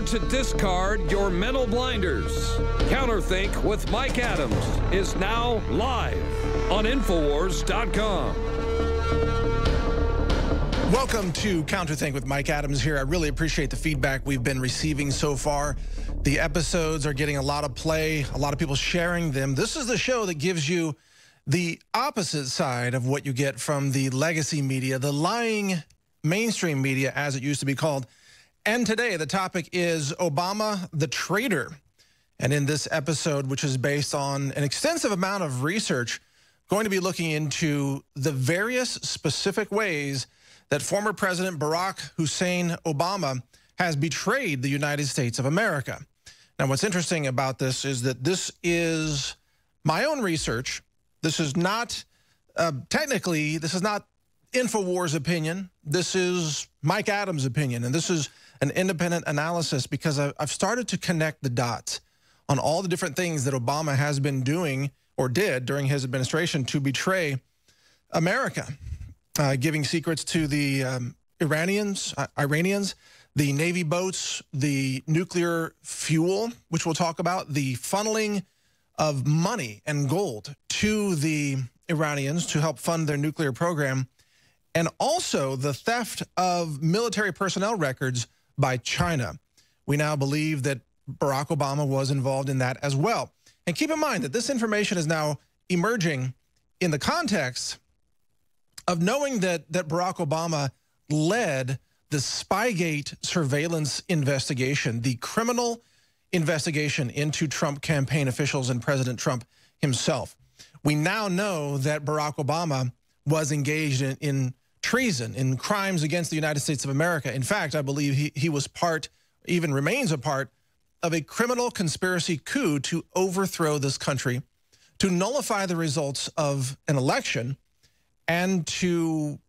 to discard your mental blinders. CounterThink with Mike Adams is now live on Infowars.com. Welcome to CounterThink with Mike Adams here. I really appreciate the feedback we've been receiving so far. The episodes are getting a lot of play, a lot of people sharing them. This is the show that gives you the opposite side of what you get from the legacy media, the lying mainstream media, as it used to be called. And today, the topic is Obama the traitor. And in this episode, which is based on an extensive amount of research, going to be looking into the various specific ways that former President Barack Hussein Obama has betrayed the United States of America. Now, what's interesting about this is that this is my own research. This is not, technically, this is not Infowars' opinion. This is Mike Adams' opinion, and this is an independent analysis because I've started to connect the dots on all the different things that Obama has been doing or did during his administration to betray America, giving secrets to the Iranians, the Navy boats, the nuclear fuel, which we'll talk about, the funneling of money and gold to the Iranians to help fund their nuclear program, and also the theft of military personnel records by China. We now believe that Barack Obama was involved in that as well. And keep in mind that this information is now emerging in the context of knowing that Barack Obama led the Spygate surveillance investigation, the criminal investigation into Trump campaign officials and President Trump himself. We now know that Barack Obama was engaged in treason, in crimes against the United States of America. In fact, I believe he was part, even remains a part, of a criminal conspiracy coup to overthrow this country, to nullify the results of an election, and to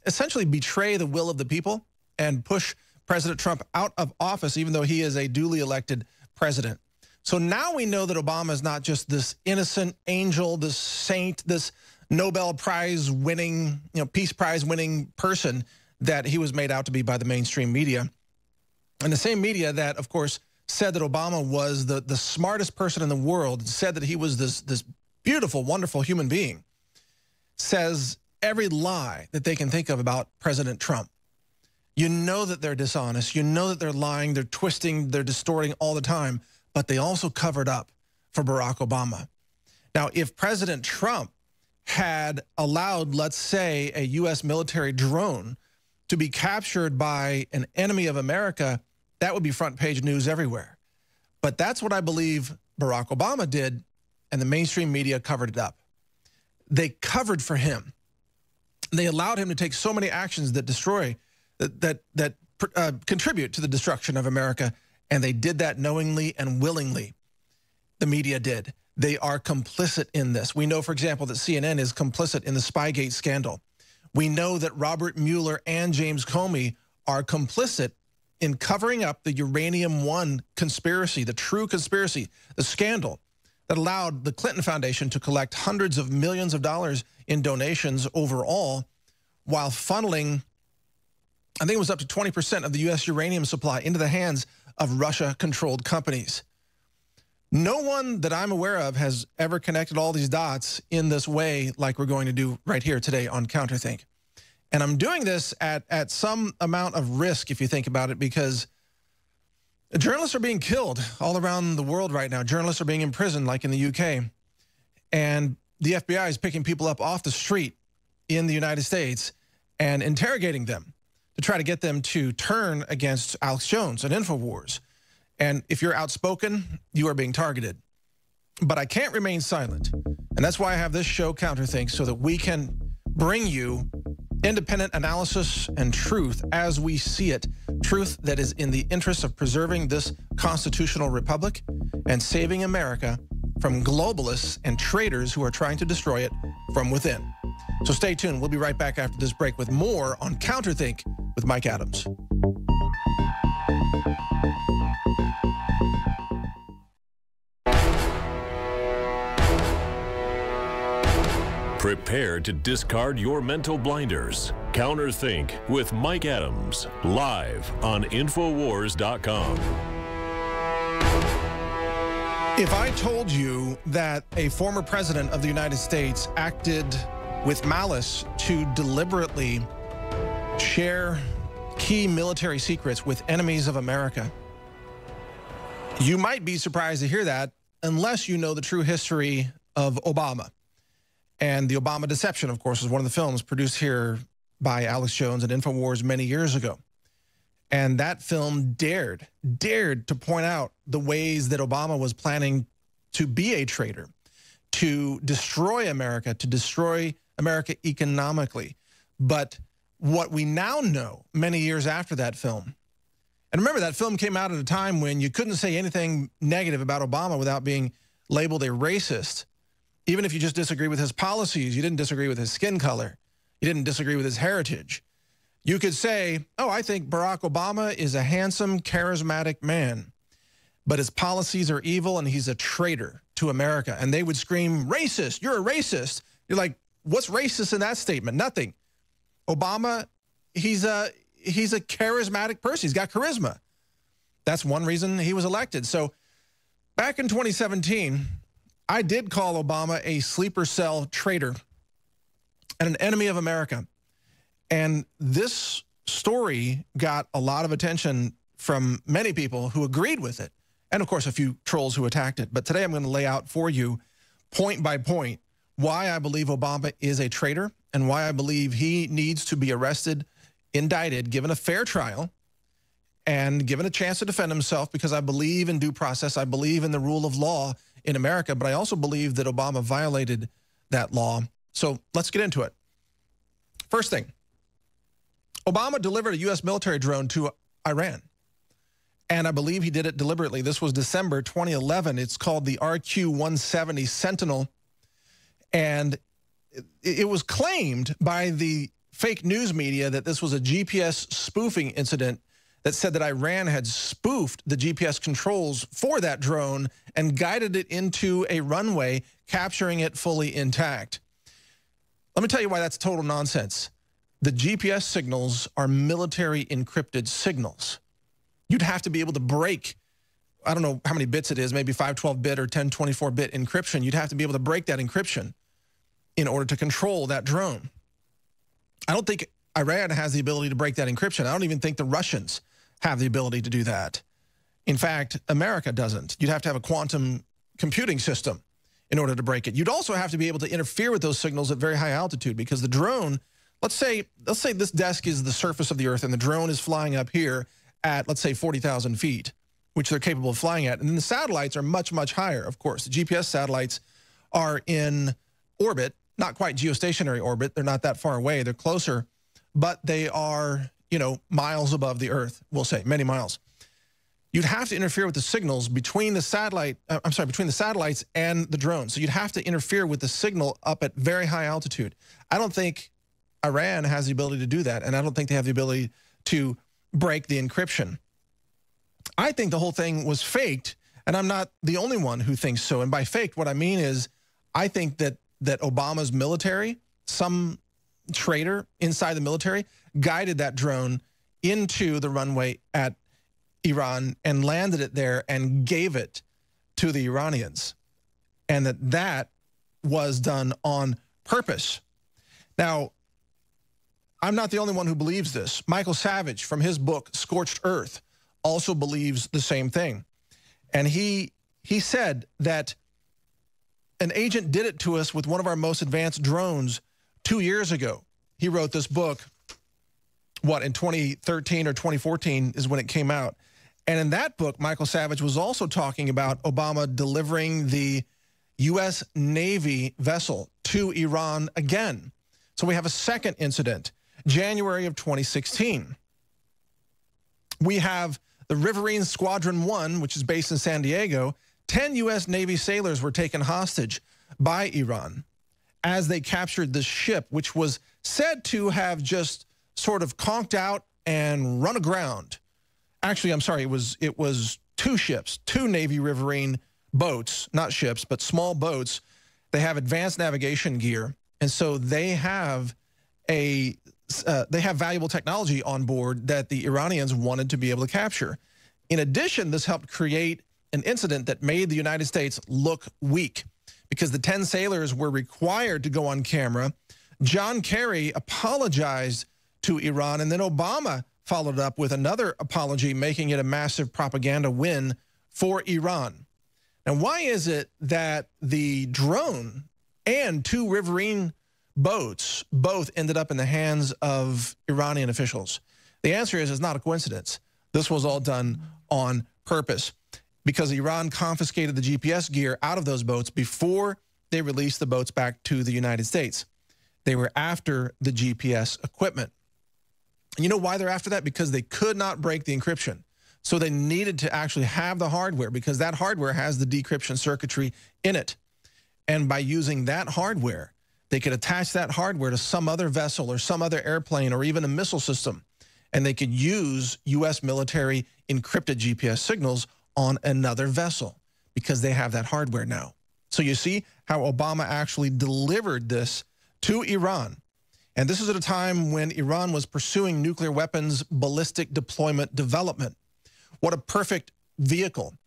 essentially betray the will of the people and push President Trump out of office, even though he is a duly elected president. So now we know that Obama is not just this innocent angel, this saint, this Nobel Prize winning, Peace Prize winning person that he was made out to be by the mainstream media. And the same media that, of course, said that Obama was the smartest person in the world, said that he was this beautiful, wonderful human being, says every lie that they can think of about President Trump. You know that they're dishonest. You know that they're lying, they're twisting, they're distorting all the time, but they also covered up for Barack Obama. Now, if President Trump had allowed, let's say, a U.S. military drone to be captured by an enemy of America, that would be front page news everywhere. But that's what I believe Barack Obama did, and the mainstream media covered it up. They covered for him. They allowed him to take so many actions that destroy, that contribute to the destruction of America, and they did that knowingly and willingly. The media did. They are complicit in this. We know, for example, that CNN is complicit in the Spygate scandal. We know that Robert Mueller and James Comey are complicit in covering up the Uranium One conspiracy, the true conspiracy, the scandal that allowed the Clinton Foundation to collect hundreds of millions of dollars in donations overall, while funneling, I think it was up to 20% of the U.S. uranium supply into the hands of Russia-controlled companies. No one that I'm aware of has ever connected all these dots in this way like we're going to do right here today on CounterThink. And I'm doing this at some amount of risk, if you think about it, because journalists are being killed all around the world right now. Journalists are being imprisoned, like in the UK. And the FBI is picking people up off the street in the United States and interrogating them to try to get them to turn against Alex Jones and Infowars. And if you're outspoken, you are being targeted. But I can't remain silent. And that's why I have this show, CounterThink, so that we can bring you independent analysis and truth as we see it. Truth that is in the interest of preserving this constitutional republic and saving America from globalists and traitors who are trying to destroy it from within. So stay tuned. We'll be right back after this break with more on CounterThink with Mike Adams. Prepare to discard your mental blinders. CounterThink with Mike Adams, live on Infowars.com. If I told you that a former president of the United States acted with malice to deliberately share key military secrets with enemies of America, you might be surprised to hear that unless you know the true history of Obama. And The Obama Deception, of course, is one of the films produced here by Alex Jones and InfoWars many years ago. And that film dared to point out the ways that Obama was planning to be a traitor, to destroy America economically. But what we now know many years after that film, and remember that film came out at a time when you couldn't say anything negative about Obama without being labeled a racist. Even if you just disagree with his policies, you didn't disagree with his skin color, you didn't disagree with his heritage. You could say, oh, I think Barack Obama is a handsome, charismatic man, but his policies are evil and he's a traitor to America. And they would scream, racist, you're a racist. You're like, what's racist in that statement? Nothing. Obama, he's a charismatic person. He's got charisma. That's one reason he was elected. So back in 2017, I did call Obama a sleeper cell traitor and an enemy of America. And this story got a lot of attention from many people who agreed with it. And of course, a few trolls who attacked it. But today I'm going to lay out for you, point by point, why I believe Obama is a traitor and why I believe he needs to be arrested, indicted, given a fair trial, and given a chance to defend himself, because I believe in due process. I believe in the rule of law in America, but I also believe that Obama violated that law. So let's get into it. First thing. Obama delivered a U.S. military drone to Iran, and I believe he did it deliberately. This was December 2011. It's called the RQ-170 Sentinel, and it was claimed by the fake news media that this was a GPS spoofing incident that said that Iran had spoofed the GPS controls for that drone and guided it into a runway, capturing it fully intact. Let me tell you why that's total nonsense. The GPS signals are military encrypted signals. You'd have to be able to break, I don't know how many bits it is, maybe 512-bit or 1024-bit encryption. You'd have to be able to break that encryption in order to control that drone. I don't think Iran has the ability to break that encryption. I don't even think the Russians have the ability to do that. In fact, America doesn't. You'd have to have a quantum computing system in order to break it. You'd also have to be able to interfere with those signals at very high altitude, because the drone, let's say this desk is the surface of the Earth and the drone is flying up here at, let's say, 40,000 feet, which they're capable of flying at. And then the satellites are much, much higher, of course. The GPS satellites are in orbit, not quite geostationary orbit. They're not that far away. They're closer, but they are, you know, miles above the Earth, we'll say, many miles. You'd have to interfere with the signals between the between the satellites and the drone. So you'd have to interfere with the signal up at very high altitude. I don't think Iran has the ability to do that, and I don't think they have the ability to break the encryption. I think the whole thing was faked, and I'm not the only one who thinks so. And by faked, what I mean is I think that Obama's military, some traitor inside the military, guided that drone into the runway at Iran and landed it there and gave it to the Iranians, and that was done on purpose. Now, I'm not the only one who believes this. Michael Savage, from his book, Scorched Earth, also believes the same thing. And he said that an agent did it to us with one of our most advanced drones 2 years ago. He wrote this book, what, in 2013 or 2014 is when it came out. And in that book, Michael Savage was also talking about Obama delivering the U.S. Navy vessel to Iran again. So we have a second incident. January of 2016. We have the Riverine Squadron 1, which is based in San Diego. 10 U.S. Navy sailors were taken hostage by Iran as they captured this ship, which was said to have just sort of conked out and run aground. Actually, I'm sorry, it was two ships, two Navy Riverine boats, not ships, but small boats. They have advanced navigation gear, and so they have valuable technology on board that the Iranians wanted to be able to capture. In addition, this helped create an incident that made the United States look weak because the 10 sailors were required to go on camera. John Kerry apologized to Iran, and then Obama followed up with another apology, making it a massive propaganda win for Iran. And why is it that the drone and 2 riverine boats both ended up in the hands of Iranian officials? The answer is it's not a coincidence. This was all done on purpose because Iran confiscated the GPS gear out of those boats before they released the boats back to the United States. They were after the GPS equipment. And you know why they're after that? Because they could not break the encryption. So they needed to actually have the hardware because that hardware has the decryption circuitry in it. And by using that hardware, they could attach that hardware to some other vessel or some other airplane or even a missile system. And they could use U.S. military encrypted GPS signals on another vessel because they have that hardware now. So you see how Obama actually delivered this to Iran. And this is at a time when Iran was pursuing nuclear weapons ballistic deployment development. What a perfect vehicle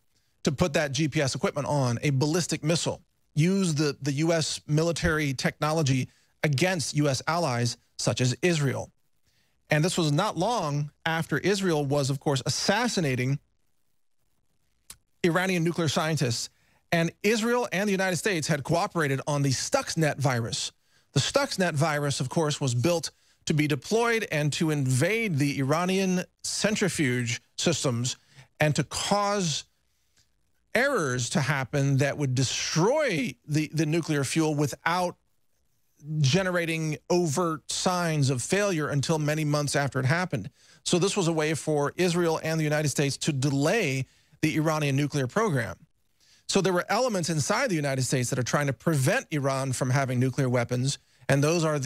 to put that GPS equipment on, a ballistic missile. Use the U.S. military technology against U.S. allies such as Israel. And this was not long after Israel was, of course, assassinating Iranian nuclear scientists. And Israel and the United States had cooperated on the Stuxnet virus. The Stuxnet virus, of course, was built to be deployed and to invade the Iranian centrifuge systems and to cause errors to happen that would destroy the nuclear fuel without generating overt signs of failure until many months after it happened. So this was a way for Israel and the United States to delay the Iranian nuclear program. So there were elements inside the United States that are trying to prevent Iran from having nuclear weapons, and those are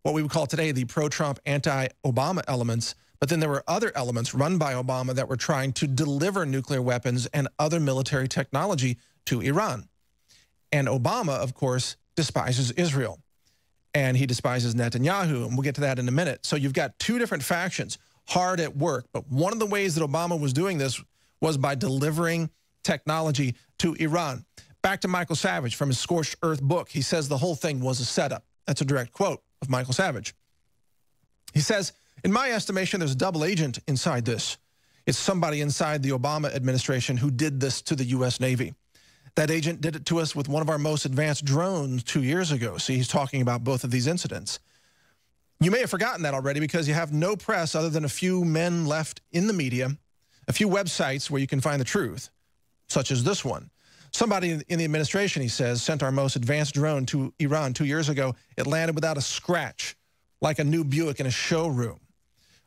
what we would call today the pro-Trump, anti-Obama elements. But then there were other elements run by Obama that were trying to deliver nuclear weapons and other military technology to Iran. And Obama, of course, despises Israel. And he despises Netanyahu, and we'll get to that in a minute. So you've got 2 different factions hard at work. But one of the ways that Obama was doing this was by delivering technology to Iran. Back to Michael Savage from his Scorched Earth book. He says the whole thing was a setup. That's a direct quote of Michael Savage. He says, in my estimation, there's a double agent inside this. It's somebody inside the Obama administration who did this to the U.S. Navy. That agent did it to us with one of our most advanced drones 2 years ago. See, he's talking about both of these incidents. You may have forgotten that already because you have no press other than a few men left in the media, a few websites where you can find the truth, such as this one. Somebody in the administration, he says, sent our most advanced drone to Iran 2 years ago. It landed without a scratch, like a new Buick in a showroom.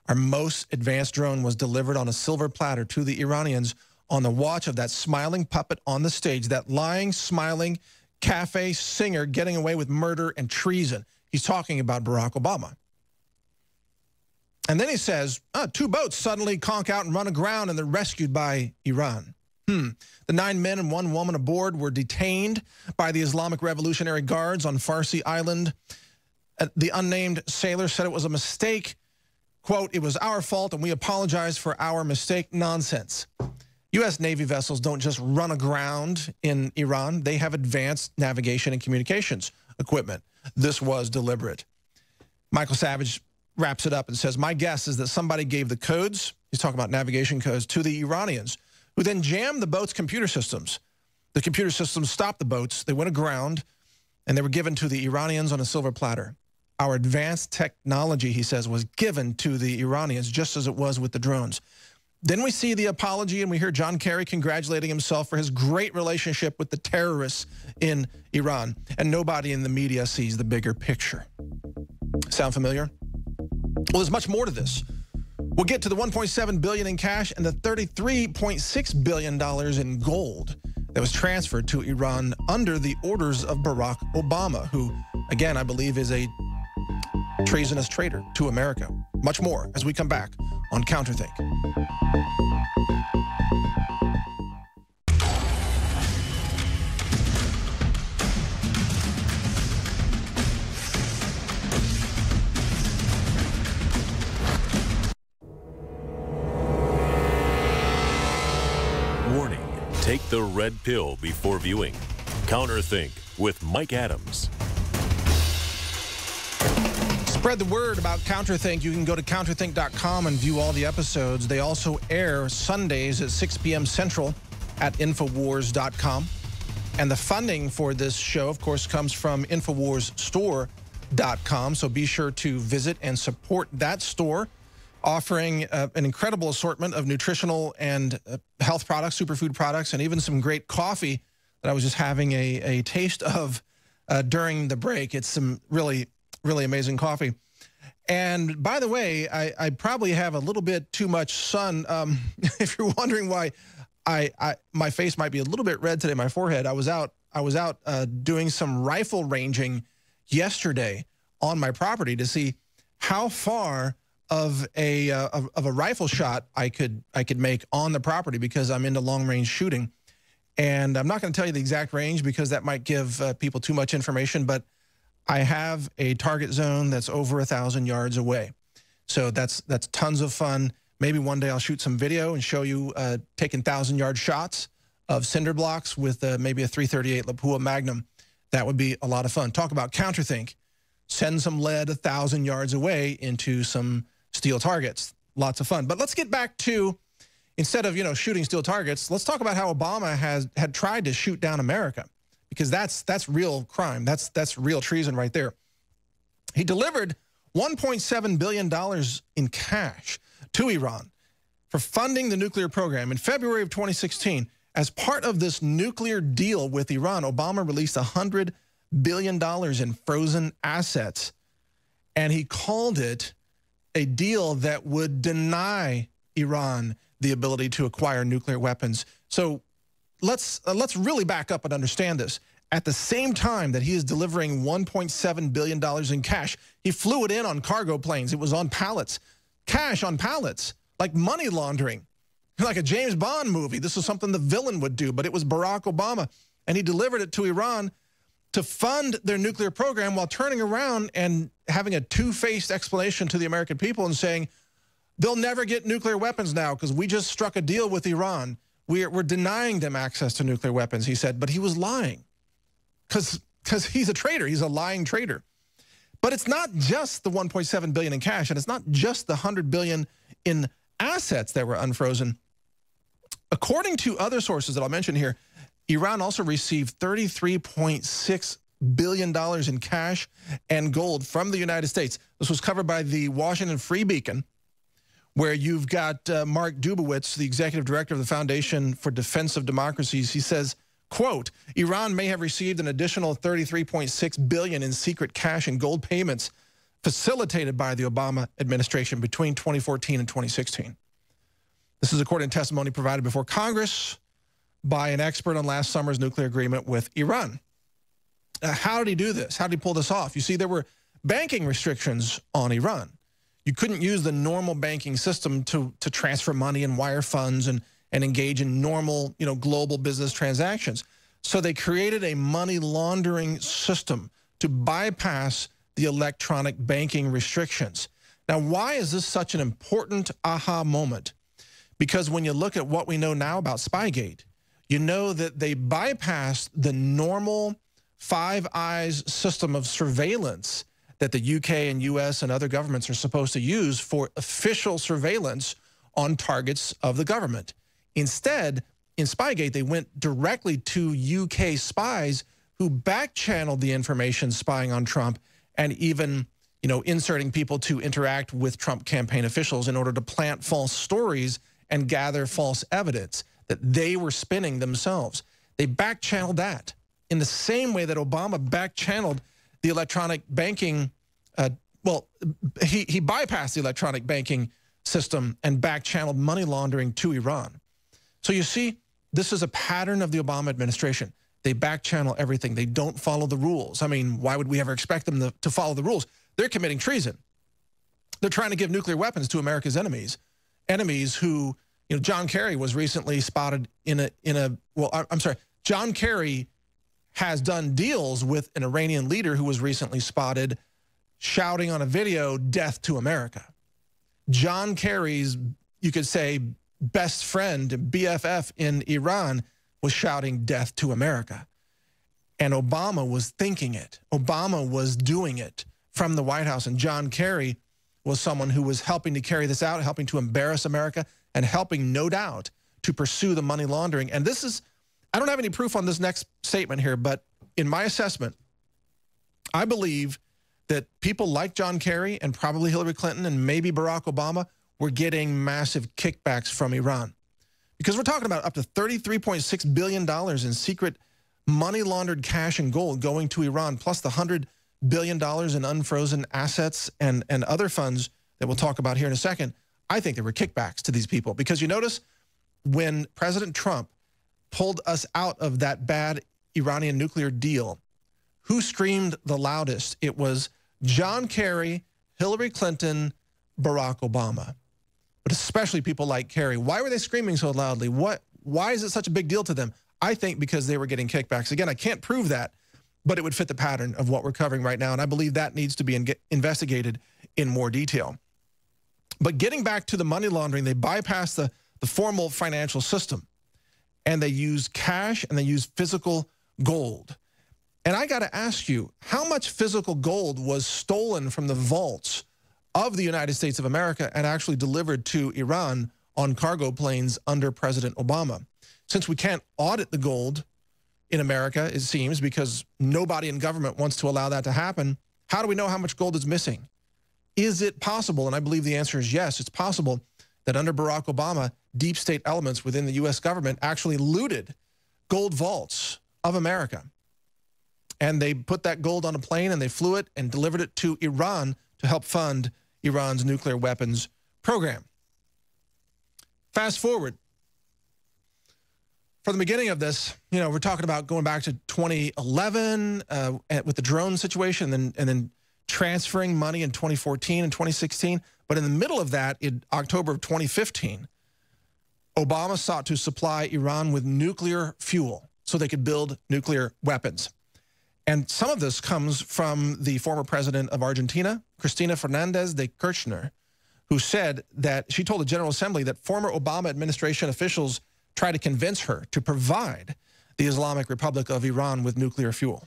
Our most advanced drone was delivered on a silver platter to the Iranians on the watch of that smiling puppet on the stage, that lying, smiling cafe singer getting away with murder and treason. He's talking about Barack Obama. And then he says, 2 boats suddenly conk out and run aground and they're rescued by Iran. The 9 men and 1 woman aboard were detained by the Islamic Revolutionary Guards on Farsi Island. The unnamed sailor said it was a mistake. Quote, it was our fault and we apologize for our mistake. Nonsense. U.S. Navy vessels don't just run aground in Iran. They have advanced navigation and communications equipment. This was deliberate. Michael Savage wraps it up and says, my guess is that somebody gave the codes, he's talking about navigation codes, to the Iranians, who then jammed the boat's computer systems. The computer systems stopped the boats. They went aground, and they were given to the Iranians on a silver platter. Our advanced technology, he says, was given to the Iranians just as it was with the drones. Then we see the apology, and we hear John Kerry congratulating himself for his great relationship with the terrorists in Iran. And nobody in the media sees the bigger picture. Sound familiar? Well, there's much more to this. We'll get to the $1.7 billion in cash and the $33.6 billion in gold that was transferred to Iran under the orders of Barack Obama, who, again, I believe is a treasonous traitor to America. Much more as we come back on CounterThink. Take the red pill before viewing. CounterThink with Mike Adams. Spread the word about CounterThink. You can go to counterthink.com and view all the episodes. They also air Sundays at 6 p.m. Central at Infowars.com. And the funding for this show, of course, comes from InfoWarsStore.com. So be sure to visit and support that store, offering an incredible assortment of nutritional and health products, superfood products, and even some great coffee that I was just having a taste of during the break. It's some really amazing coffee. And by the way, I probably have a little bit too much sun. If you're wondering why my face might be a little bit red today, my forehead, I was out doing some rifle ranging yesterday on my property to see how far of a rifle shot I could make on the property, because I'm into long range shooting. And I'm not going to tell you the exact range because that might give people too much information, but I have a target zone that's over 1,000 yards away. So that's tons of fun. Maybe one day I'll shoot some video and show you taking 1,000-yard shots of cinder blocks with maybe a .338 Lapua Magnum. That would be a lot of fun. Talk about CounterThink. Send some lead 1,000 yards away into some steel targets. Lots of fun. But let's get back to, instead of shooting steel targets, let's talk about how Obama had tried to shoot down America, because that's real crime. That's real treason right there. He delivered $1.7 billion in cash to Iran for funding the nuclear program. In February of 2016, as part of this nuclear deal with Iran, Obama released $100 billion in frozen assets, and he called it a deal that would deny Iran the ability to acquire nuclear weapons. So let's really back up and understand this. At the same time that he is delivering $1.7 billion in cash, he flew it in on cargo planes. It was on pallets, cash on pallets, like money laundering, like a James Bond movie. This is something the villain would do, but it was Barack Obama. And he delivered it to Iran to fund their nuclear program, while turning around and having a two-faced explanation to the American people and saying, they'll never get nuclear weapons now because we just struck a deal with Iran. We're denying them access to nuclear weapons, he said. But he was lying because he's a traitor. He's a lying traitor. But it's not just the $1.7 billion in cash, and it's not just the $100 billion in assets that were unfrozen. According to other sources that I'll mention here, Iran also received $33.6 billion in cash and gold from the United States. This was covered by the Washington Free Beacon, where you've got Mark Dubowitz, the executive director of the Foundation for Defense of Democracies. He says, quote, Iran may have received an additional $33.6 billion in secret cash and gold payments facilitated by the Obama administration between 2014 and 2016. This is according to testimony provided before Congress by an expert on last summer's nuclear agreement with Iran. How did he do this? How did he pull this off? You see, there were banking restrictions on Iran. You couldn't use the normal banking system to transfer money and wire funds and engage in normal, global business transactions. So they created a money laundering system to bypass the electronic banking restrictions. Now, why is this such an important aha moment? Because when you look at what we know now about Spygate, you know that they bypassed the normal Five Eyes system of surveillance that the UK and US and other governments are supposed to use for official surveillance on targets of the government. Instead, in Spygate, they went directly to UK spies who back-channeled the information spying on Trump, and even, inserting people to interact with Trump campaign officials in order to plant false stories and gather false evidence that they were spinning themselves. They back-channeled that in the same way that Obama back-channeled the electronic banking. He bypassed the electronic banking system and back-channeled money laundering to Iran. So you see, this is a pattern of the Obama administration. They back-channel everything. They don't follow the rules. I mean, why would we ever expect them to follow the rules? They're committing treason. They're trying to give nuclear weapons to America's enemies. Enemies who, John Kerry was recently spotted John Kerry has done deals with an Iranian leader who was recently spotted shouting on a video, "Death to America." John Kerry's, you could say, best friend, BFF in Iran, was shouting death to America. And Obama was thinking it. Obama was doing it from the White House. And John Kerry was someone who was helping to carry this out, helping to embarrass America, and helping, no doubt, to pursue the money laundering. And this is, I don't have any proof on this next statement here, but in my assessment, I believe that people like John Kerry and probably Hillary Clinton and maybe Barack Obama were getting massive kickbacks from Iran. Because we're talking about up to $33.6 billion in secret money laundered cash and gold going to Iran, plus the $100 billion in unfrozen assets and other funds that we'll talk about here in a second. I think there were kickbacks to these people. Because you notice when President Trump pulled us out of that bad Iranian nuclear deal, who screamed the loudest? It was John Kerry, Hillary Clinton, Barack Obama. But especially people like Kerry. Why were they screaming so loudly? Why is it such a big deal to them? I think because they were getting kickbacks. Again, I can't prove that, but it would fit the pattern of what we're covering right now, and I believe that needs to be investigated in more detail. But getting back to the money laundering, they bypassed the formal financial system, and they used cash and they used physical gold. And I got to ask you, how much physical gold was stolen from the vaults of the United States of America and actually delivered to Iran on cargo planes under President Obama? Since we can't audit the gold in America, it seems, because nobody in government wants to allow that to happen, how do we know how much gold is missing? Is it possible, and I believe the answer is yes, it's possible that under Barack Obama, deep state elements within the U.S. government actually looted gold vaults of America. And they put that gold on a plane and they flew it and delivered it to Iran to help fund Iran's nuclear weapons program. Fast forward. From the beginning of this, you know, we're talking about going back to 2011 with the drone situation and then transferring money in 2014 and 2016. But in the middle of that, in October of 2015, Obama sought to supply Iran with nuclear fuel so they could build nuclear weapons. And some of this comes from the former president of Argentina, Cristina Fernández de Kirchner, who said that she told the General Assembly that former Obama administration officials tried to convince her to provide the Islamic Republic of Iran with nuclear fuel.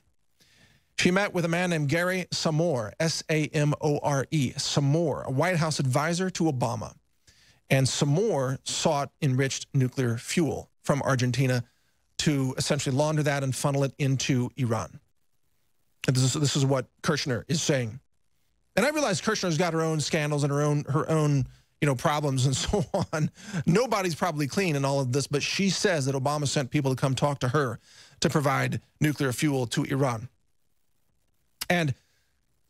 She met with a man named Gary Samore, S-A-M-O-R-E, Samore, a White House advisor to Obama. And Samore sought enriched nuclear fuel from Argentina to essentially launder that and funnel it into Iran. And this is what Kirchner is saying. And I realize Kirchner's got her own scandals and her own problems and so on. Nobody's probably clean in all of this, but she says that Obama sent people to come talk to her to provide nuclear fuel to Iran. And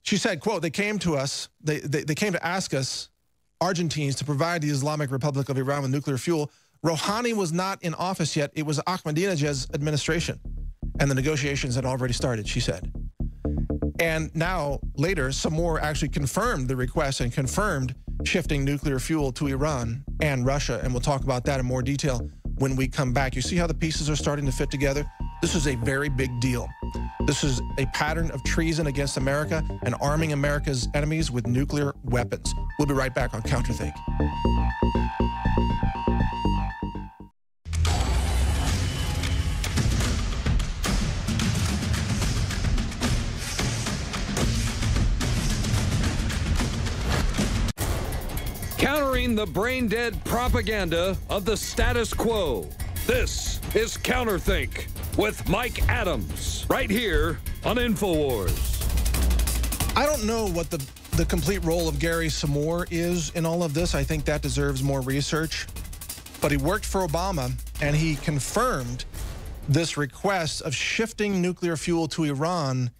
she said, quote, they came to us, they came to ask us, Argentines, to provide the Islamic Republic of Iran with nuclear fuel. Rouhani was not in office yet. It was Ahmadinejad's administration. And the negotiations had already started, she said. And now, later, Samore actually confirmed the request and confirmed shifting nuclear fuel to Iran and Russia. And we'll talk about that in more detail when we come back. You see how the pieces are starting to fit together? This is a very big deal. This is a pattern of treason against America and arming America's enemies with nuclear weapons. We'll be right back on CounterThink. Countering the brain-dead propaganda of the status quo. This is CounterThink with Mike Adams, right here on InfoWars. I don't know what the complete role of Gary Samore is in all of this. I think that deserves more research. But he worked for Obama, and he confirmed this request of shifting nuclear fuel to Iran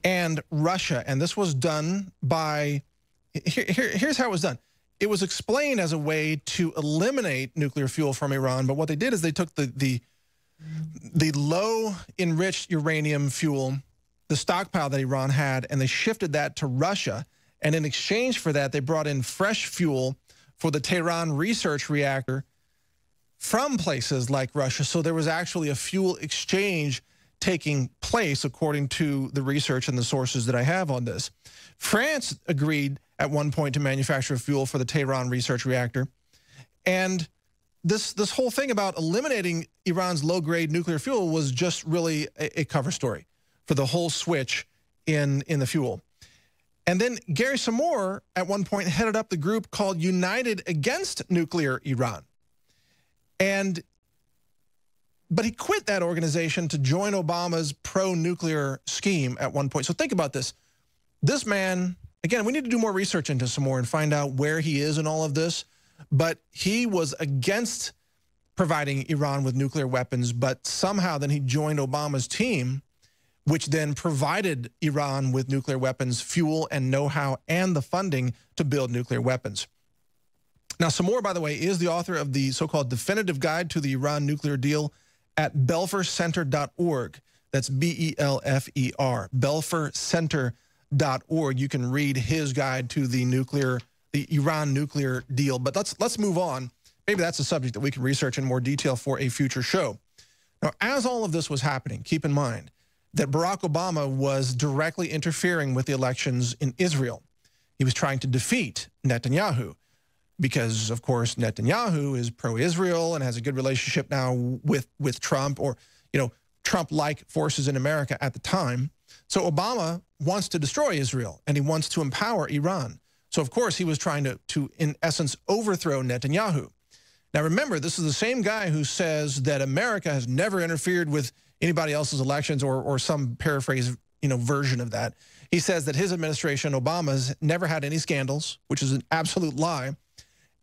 and Russia. And this was done by, here's how it was done. It was explained as a way to eliminate nuclear fuel from Iran, but what they did is they took the low enriched uranium fuel, the stockpile that Iran had, and they shifted that to Russia. And in exchange for that, they brought in fresh fuel for the Tehran research reactor from places like Russia. So there was actually a fuel exchange taking place, according to the research and the sources that I have on this. France agreed at one point to manufacture fuel for the Tehran research reactor. And this whole thing about eliminating Iran's low-grade nuclear fuel was just really a cover story for the whole switch in the fuel. And then Gary Samore, at one point, headed up the group called United Against Nuclear Iran. But he quit that organization to join Obama's pro-nuclear scheme at one point. So think about this. This man, again, we need to do more research into Samore and find out where he is in all of this. But he was against providing Iran with nuclear weapons, but somehow then he joined Obama's team, which then provided Iran with nuclear weapons, fuel and know-how, and the funding to build nuclear weapons. Now, Samore, by the way, is the author of the so-called Definitive Guide to the Iran Nuclear Deal at belfercenter.org. That's B-E-L-F-E-R, belfercenter.org. You can read his guide to the Iran nuclear deal. But let's move on. Maybe that's a subject that we can research in more detail for a future show. Now, as all of this was happening, keep in mind that Barack Obama was directly interfering with the elections in Israel. He was trying to defeat Netanyahu because, of course, Netanyahu is pro-Israel and has a good relationship now with Trump, or, Trump-like forces in America at the time. So Obama wants to destroy Israel, and he wants to empower Iran. So, of course, he was trying to in essence, overthrow Netanyahu. Now, remember, this is the same guy who says that America has never interfered with anybody else's elections, or some paraphrase, version of that. He says that his administration, Obama's, never had any scandals, which is an absolute lie.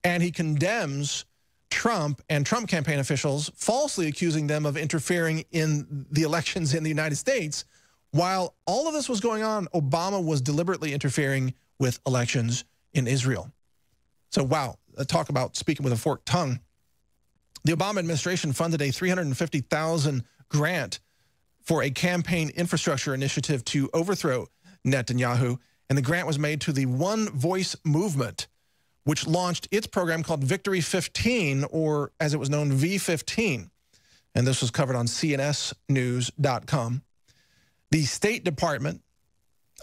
And he condemns Trump and Trump campaign officials, falsely accusing them of interfering in the elections in the United States. While all of this was going on, Obama was deliberately interfering with elections in Israel. So, wow, talk about speaking with a forked tongue. The Obama administration funded a $350,000 grant for a campaign infrastructure initiative to overthrow Netanyahu, and the grant was made to the One Voice movement, which launched its program called Victory 15, or as it was known, V15. And this was covered on CNSnews.com. The State Department,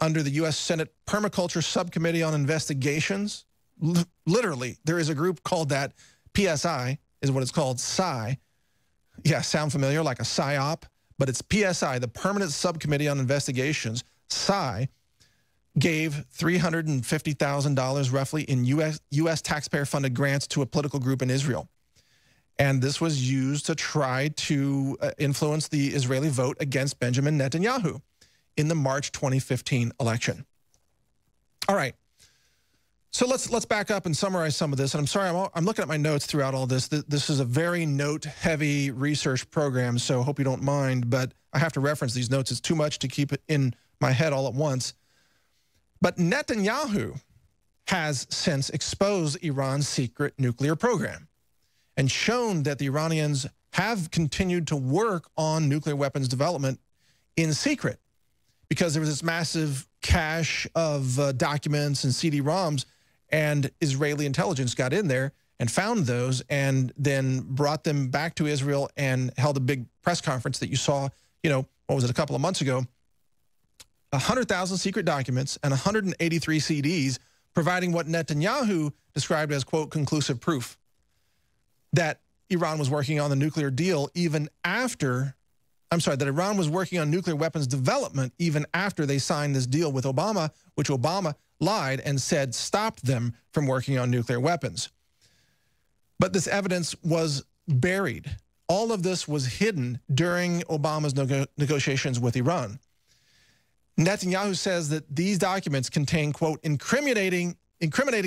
under the U.S. Senate Permaculture Subcommittee on Investigations, literally, there is a group called that, PSI is what it's called, PSI. Yeah, sound familiar, like a PSYOP, but it's PSI, the Permanent Subcommittee on Investigations. PSI gave $350,000 roughly in U.S. taxpayer-funded grants to a political group in Israel. And this was used to try to influence the Israeli vote against Benjamin Netanyahu in the March 2015 election. All right. So let's back up and summarize some of this. And I'm sorry, I'm looking at my notes throughout all this. This is a very note-heavy research program, so I hope you don't mind, but I have to reference these notes. It's too much to keep it in my head all at once. But Netanyahu has since exposed Iran's secret nuclear program and shown that the Iranians have continued to work on nuclear weapons development in secret, because there was this massive cache of documents and CD-ROMs, and Israeli intelligence got in there and found those and then brought them back to Israel and held a big press conference that you saw, what was it, a couple of months ago. 100,000 secret documents and 183 CDs, providing what Netanyahu described as, quote, conclusive proof that Iran was working on the nuclear deal even after, that Iran was working on nuclear weapons development even after they signed this deal with Obama, which Obama lied and said stopped them from working on nuclear weapons. But this evidence was buried. All of this was hidden during Obama's negotiations with Iran. Netanyahu says that these documents contain, quote, incriminating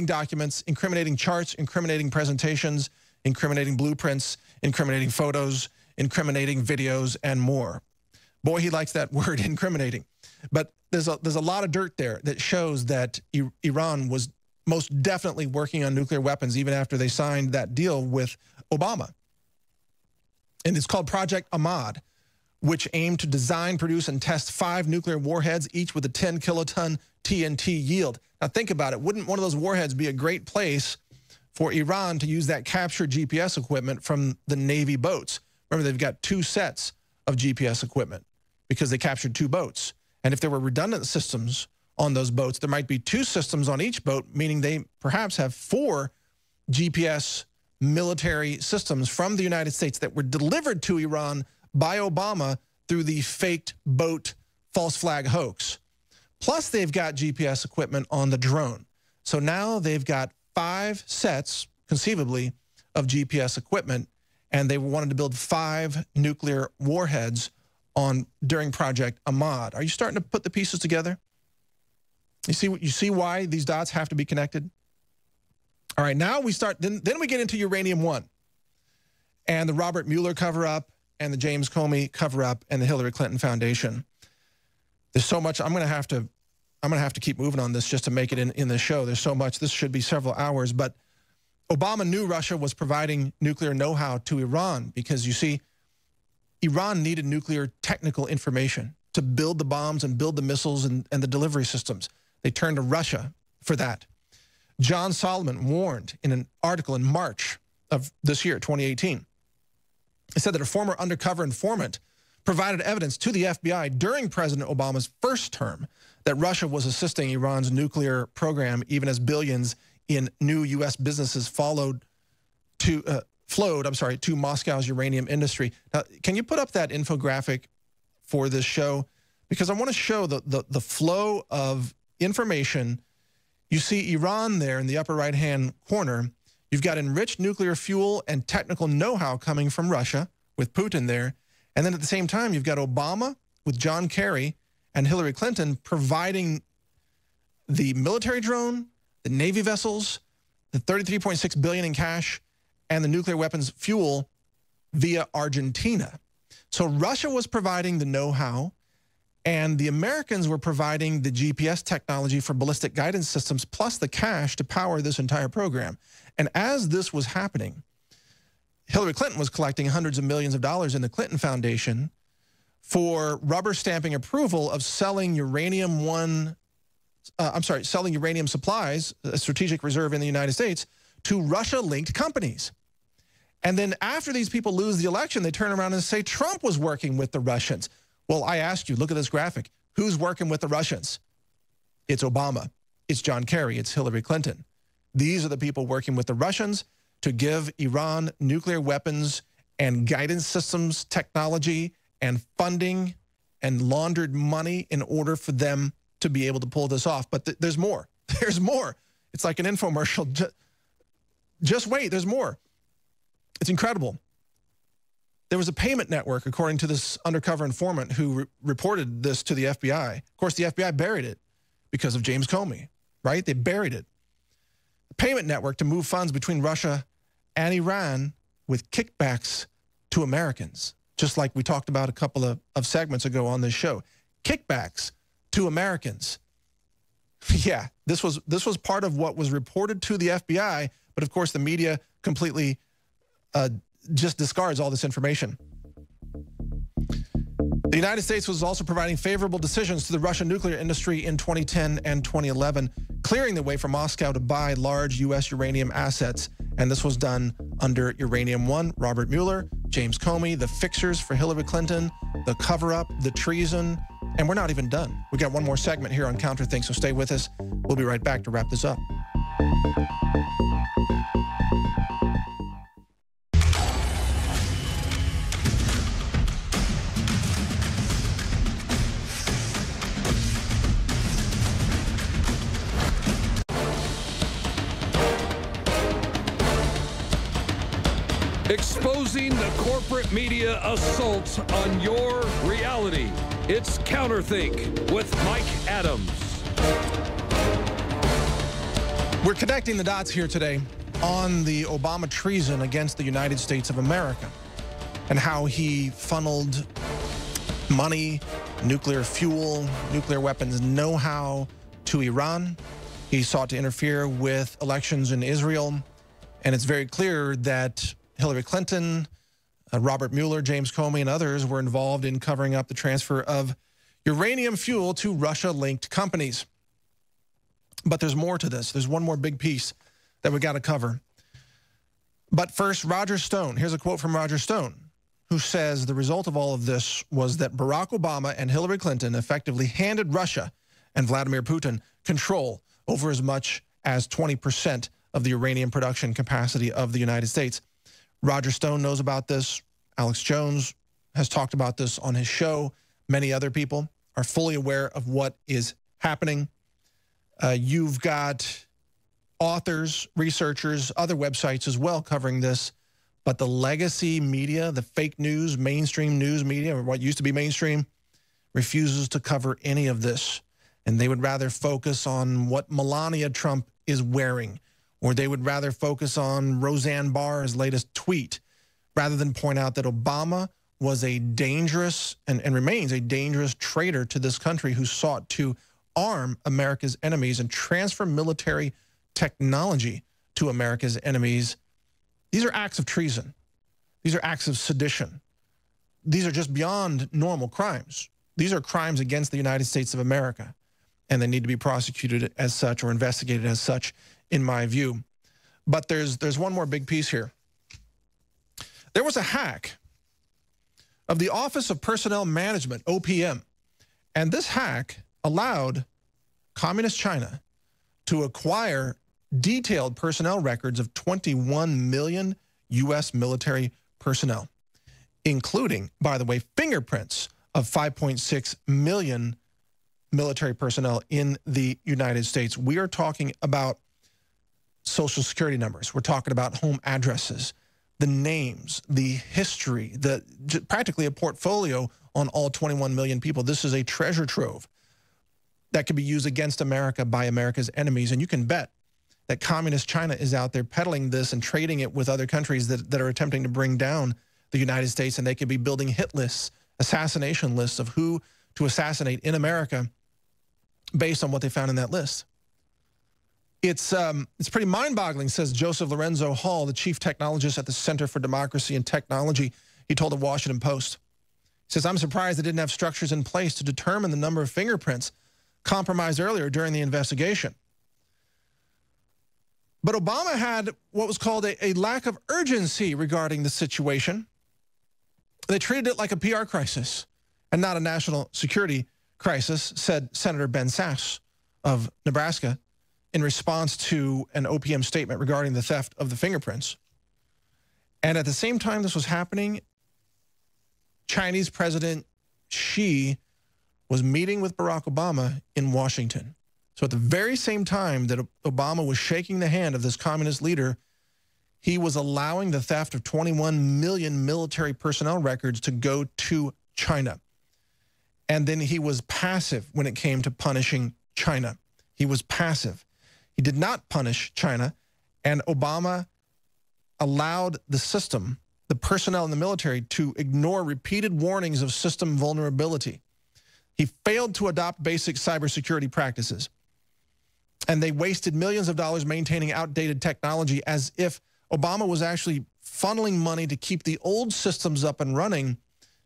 documents, incriminating charts, incriminating presentations, incriminating blueprints, incriminating photos, incriminating videos, and more. Boy, he likes that word, incriminating. But there's a lot of dirt there that shows that Iran was most definitely working on nuclear weapons even after they signed that deal with Obama. And it's called Project Ahmad, which aimed to design, produce, and test 5 nuclear warheads, each with a 10-kiloton TNT yield. Now think about it. Wouldn't one of those warheads be a great place for Iran to use that captured GPS equipment from the Navy boats? Remember, they've got 2 sets of GPS equipment because they captured 2 boats. And if there were redundant systems on those boats, there might be 2 systems on each boat, meaning they perhaps have 4 GPS military systems from the United States that were delivered to Iran by Obama through the faked boat false flag hoax. Plus, they've got GPS equipment on the drone. So now they've got 5 sets, conceivably, of GPS equipment, and they wanted to build 5 nuclear warheads during Project Ahmad. Are you starting to put the pieces together? You see why these dots have to be connected? All right, now we start, then we get into Uranium One and the Robert Mueller cover-up and the James Comey cover-up and the Hillary Clinton Foundation. There's so much. I'm gonna have to keep moving on this just to make it in the show. There's so much. This should be several hours, but Obama knew Russia was providing nuclear know-how to Iran because, you see, Iran needed nuclear technical information to build the bombs and build the missiles and the delivery systems. They turned to Russia for that. John Solomon warned in an article in March of this year, 2018. He said that a former undercover informant provided evidence to the FBI during President Obama's first term that Russia was assisting Iran's nuclear program, even as billions in new U.S. businesses flowed to Moscow's uranium industry. Now, can you put up that infographic for this show? Because I want to show the flow of information. You see Iran there in the upper right-hand corner. You've got enriched nuclear fuel and technical know-how coming from Russia with Putin there. And then at the same time, you've got Obama with John Kerry and Hillary Clinton providing the military drone, the Navy vessels, the $33.6 billion in cash, and the nuclear weapons fuel via Argentina. So Russia was providing the know-how, and the Americans were providing the GPS technology for ballistic guidance systems, plus the cash to power this entire program. And as this was happening, Hillary Clinton was collecting hundreds of millions of dollars in the Clinton Foundation for rubber stamping approval of selling uranium supplies, a strategic reserve in the United States, to Russia-linked companies. And then after these people lose the election, they turn around and say Trump was working with the Russians. Well, I ask you, look at this graphic. Who's working with the Russians? It's Obama. It's John Kerry. It's Hillary Clinton. These are the people working with the Russians to give Iran nuclear weapons and guidance systems technology and funding and laundered money in order for them to be able to pull this off. But there's more. There's more. It's like an infomercial. Just wait, there's more. It's incredible. There was a payment network, according to this undercover informant who reported this to the FBI. Of course, the FBI buried it because of James Comey, right? They buried it. A payment network to move funds between Russia and Iran with kickbacks to Americans, just like we talked about a couple of segments ago on this show. Kickbacks to Americans. Yeah, this was part of what was reported to the FBI, but of course the media completely just discards all this information. The United States was also providing favorable decisions to the Russian nuclear industry in 2010 and 2011, clearing the way for Moscow to buy large U.S. uranium assets. And this was done under Uranium One, Robert Mueller, James Comey, the fixers for Hillary Clinton, the cover-up, the treason, and we're not even done. We got one more segment here on CounterThink, so stay with us. We'll be right back to wrap this up. Exposing the corporate media assault on your reality. It's CounterThink with Mike Adams. We're connecting the dots here today on the Obama treason against the United States of America and how he funneled money, nuclear fuel, nuclear weapons know-how to Iran. He sought to interfere with elections in Israel. And it's very clear that Hillary Clinton, Robert Mueller, James Comey, and others were involved in covering up the transfer of uranium fuel to Russia-linked companies. But there's more to this. There's one more big piece that we got to cover. But first, Roger Stone. Here's a quote from Roger Stone, who says the result of all of this was that Barack Obama and Hillary Clinton effectively handed Russia and Vladimir Putin control over as much as 20% of the uranium production capacity of the United States. Roger Stone knows about this. Alex Jones has talked about this on his show. Many other people are fully aware of what is happening. You've got authors, researchers, other websites as well covering this. But the legacy media, the fake news, mainstream news media, or what used to be mainstream, refuses to cover any of this. And they would rather focus on what Melania Trump is wearing, or they would rather focus on Roseanne Barr's latest tweet, rather than point out that Obama was a dangerous and remains a dangerous traitor to this country who sought to arm America's enemies and transfer military technology to America's enemies. These are acts of treason. These are acts of sedition. These are just beyond normal crimes. These are crimes against the United States of America, and they need to be prosecuted as such or investigated as such, in my view. But there's one more big piece here. There was a hack of the Office of Personnel Management, OPM, and this hack allowed Communist China to acquire detailed personnel records of 21 million U.S. military personnel, including, by the way, fingerprints of 5.6 million military personnel in the United States. We are talking about social security numbers. We're talking about home addresses, the names, the history, practically a portfolio on all 21 million people. This is a treasure trove that can be used against America by America's enemies. And you can bet that Communist China is out there peddling this and trading it with other countries that are attempting to bring down the United States, and they could be building hit lists, assassination lists of who to assassinate in America based on what they found in that list. It's pretty mind-boggling, says Joseph Lorenzo Hall, the chief technologist at the Center for Democracy and Technology. He told the Washington Post. He says, I'm surprised they didn't have structures in place to determine the number of fingerprints compromised earlier during the investigation. But Obama had what was called a lack of urgency regarding the situation. They treated it like a PR crisis and not a national security crisis, said Senator Ben Sasse of Nebraska in response to an OPM statement regarding the theft of the fingerprints. And at the same time this was happening, Chinese President Xi was meeting with Barack Obama in Washington. So at the very same time that Obama was shaking the hand of this communist leader, he was allowing the theft of 21 million military personnel records to go to China. And then he was passive when it came to punishing China. He was passive. He did not punish China, and Obama allowed the system, the personnel in the military, to ignore repeated warnings of system vulnerability. He failed to adopt basic cybersecurity practices. And they wasted millions of dollars maintaining outdated technology, as if Obama was actually funneling money to keep the old systems up and running,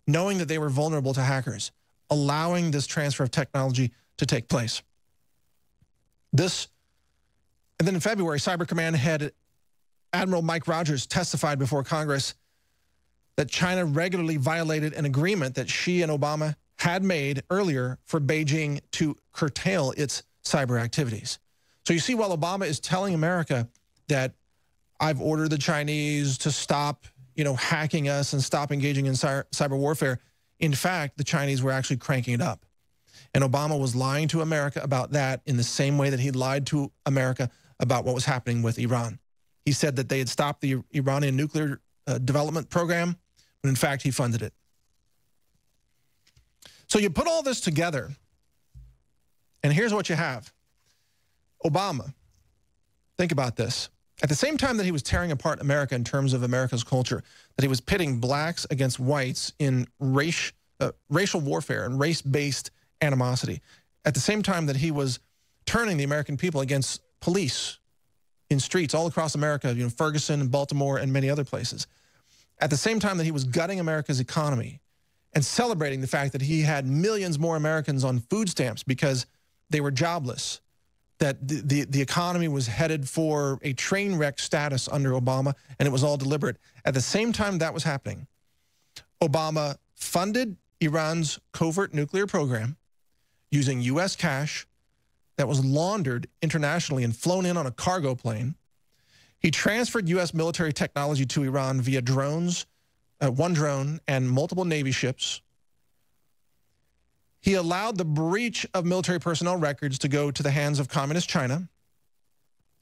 knowing that they were vulnerable to hackers, allowing this transfer of technology to take place. And then in February, Cyber Command head Admiral Mike Rogers testified before Congress that China regularly violated an agreement that Xi and Obama had made earlier for Beijing to curtail its cyber activities. So you see, while Obama is telling America that I've ordered the Chinese to stop, hacking us and stop engaging in cyber warfare, in fact, the Chinese were actually cranking it up. And Obama was lying to America about that in the same way that he lied to America about what was happening with Iran. He said that they had stopped the Iranian nuclear development program, when in fact he funded it. So you put all this together, and here's what you have. Obama, think about this. At the same time that he was tearing apart America in terms of America's culture, that he was pitting blacks against whites in racial warfare and race-based animosity, at the same time that he was turning the American people against police in streets all across America, Ferguson and Baltimore and many other places, at the same time that he was gutting America's economy and celebrating the fact that he had millions more Americans on food stamps because they were jobless, that the economy was headed for a train wreck status under Obama, and it was all deliberate. At the same time that was happening, Obama funded Iran's covert nuclear program using U.S. cash that was laundered internationally and flown in on a cargo plane. He transferred U.S. military technology to Iran via drones, one drone, and multiple Navy ships. He allowed the breach of military personnel records to go to the hands of Communist China.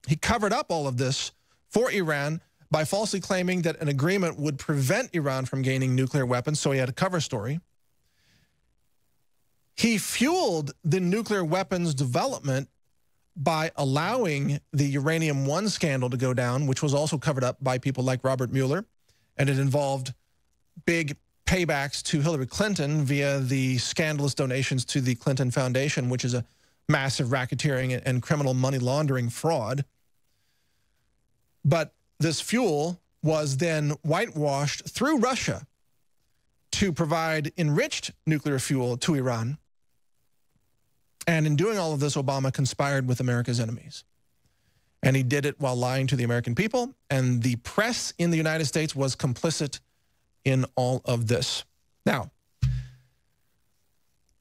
He covered up all of this for Iran by falsely claiming that an agreement would prevent Iran from gaining nuclear weapons, so he had a cover story. He fueled the nuclear weapons development by allowing the uranium-1 scandal to go down, which was also covered up by people like Robert Mueller, and it involved big paybacks to Hillary Clinton via the scandalous donations to the Clinton Foundation, which is a massive racketeering and criminal money laundering fraud. But this fuel was then whitewashed through Russia to provide enriched nuclear fuel to Iran. And in doing all of this, Obama conspired with America's enemies. And he did it while lying to the American people. And the press in the United States was complicit in all of this. Now,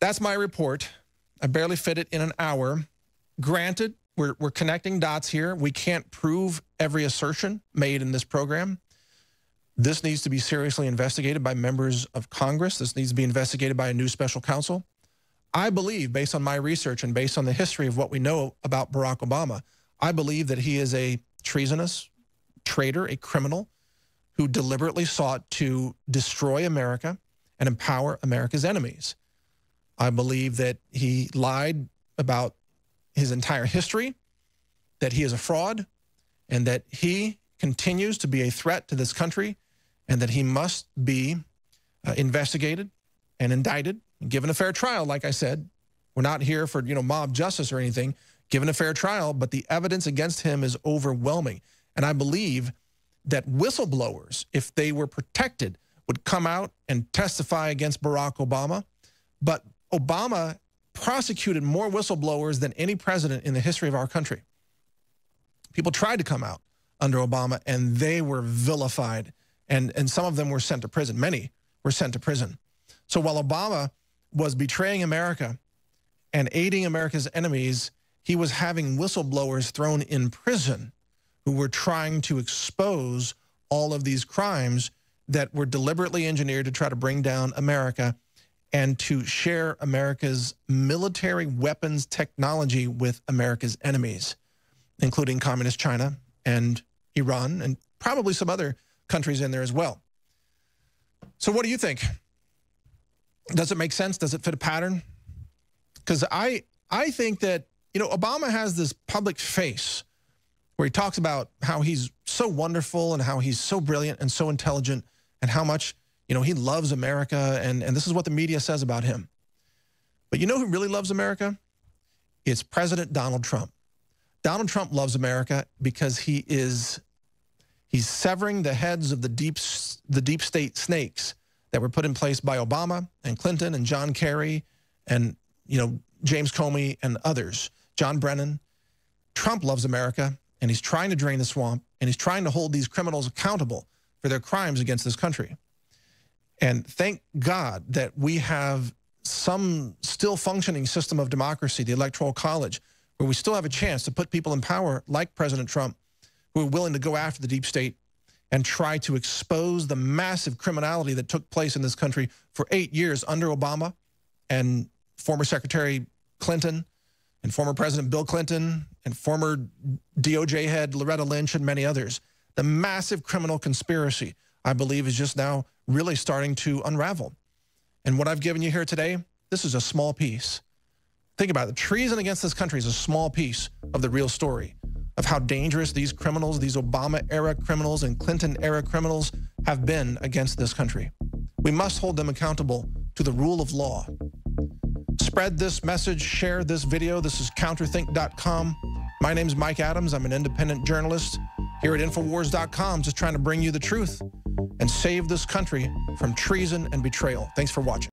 that's my report. I barely fit it in an hour. Granted, we're connecting dots here. We can't prove every assertion made in this program. This needs to be seriously investigated by members of Congress. This needs to be investigated by a new special counsel. I believe, based on my research and based on the history of what we know about Barack Obama, I believe that he is a treasonous traitor, a criminal who deliberately sought to destroy America and empower America's enemies. I believe that he lied about his entire history, that he is a fraud, and that he continues to be a threat to this country, and that he must be investigated and indicted and given a fair trial. Like I said, we're not here for, mob justice or anything, given a fair trial, but the evidence against him is overwhelming. And I believe that whistleblowers, if they were protected, would come out and testify against Barack Obama. But Obama prosecuted more whistleblowers than any president in the history of our country. People tried to come out under Obama, and they were vilified. And some of them were sent to prison. Many were sent to prison. So while Obama was betraying America and aiding America's enemies, he was having whistleblowers thrown in prison who were trying to expose all of these crimes that were deliberately engineered to try to bring down America and to share America's military weapons technology with America's enemies, including Communist China and Iran and probably some other countries in there as well. So what do you think? Does it make sense? Does it fit a pattern? Because I think that, Obama has this public face where he talks about how he's so wonderful and how he's so brilliant and so intelligent and how much, he loves America, and this is what the media says about him. But you know who really loves America? It's President Donald Trump. Donald Trump loves America because he's severing the heads of the deep state snakes that were put in place by Obama and Clinton and John Kerry and, James Comey and others, John Brennan. Trump loves America, and he's trying to drain the swamp, and he's trying to hold these criminals accountable for their crimes against this country. And thank God that we have some still functioning system of democracy, the Electoral College, where we still have a chance to put people in power like President Trump who are willing to go after the deep state and try to expose the massive criminality that took place in this country for 8 years under Obama and former Secretary Clinton and former President Bill Clinton and former DOJ head Loretta Lynch and many others. The massive criminal conspiracy, I believe, is just now really starting to unravel. And what I've given you here today, this is a small piece. Think about it. The treason against this country is a small piece of the real story of how dangerous these criminals, these Obama-era criminals and Clinton-era criminals have been against this country. We must hold them accountable to the rule of law. Spread this message, share this video. This is CounterThink.com. My name's Mike Adams. I'm an independent journalist here at Infowars.com, just trying to bring you the truth and save this country from treason and betrayal. Thanks for watching.